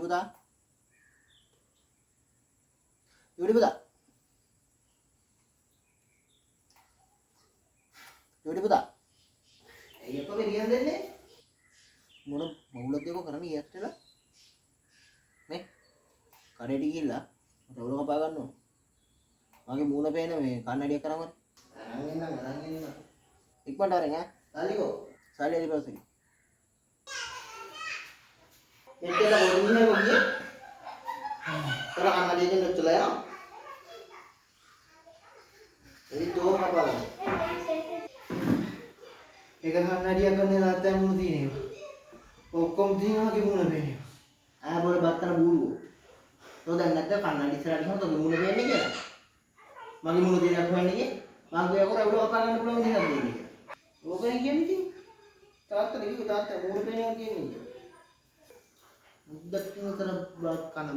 පුතා. යෝඩි පුතා. යෝඩි පුතා. ඇයි අප්පා මේ ලියන්න දෙන්නේ? මොන මවුලක් දෙකෝ කරන්නේ ඊයටලා? මේ කඩේට ගිහිල්ලා මට ඔලුව කපා ගන්න ඕන. මගේ මූණ පේන මේ කන්නඩියක් කරාම අරන් එන්න. ඉක්මනට අරන් ඈ. සාලිකෝ. සාලිය ඉපස්සෙ. මෙතන බොන්නේ කොහේ? තර කන්නඩිය දෙන්න උත්තලා යනවා. එයි තෝ කපා ගන්න. ඒක කන්නඩියක් ගන්න තාත්තා මූණ තියෙනවා. ඔක්කොම තියෙනවා කි මූණ පේනවා. ආ බොල බත්තන බූරුවෝ. තෝ දැන් නැද්ද කන්නඩි ඉස්සරහට ගිහම තෝ මූණ පේන්නේ කියලා? මගේ මූණ දෙයක් හොයන්නේ කියේ? මං ගියා කරා උඩ කපා ගන්න පුළුවන් දෙයක් දෙන්නේ කියලා. ඕකෙන් කියන්නේ ඉතින් තාත්තා නෙවෙයි තාත්තා මූණ පේනවා කියන්නේ. මුද්දක් තුනතර බ්ලොක් කන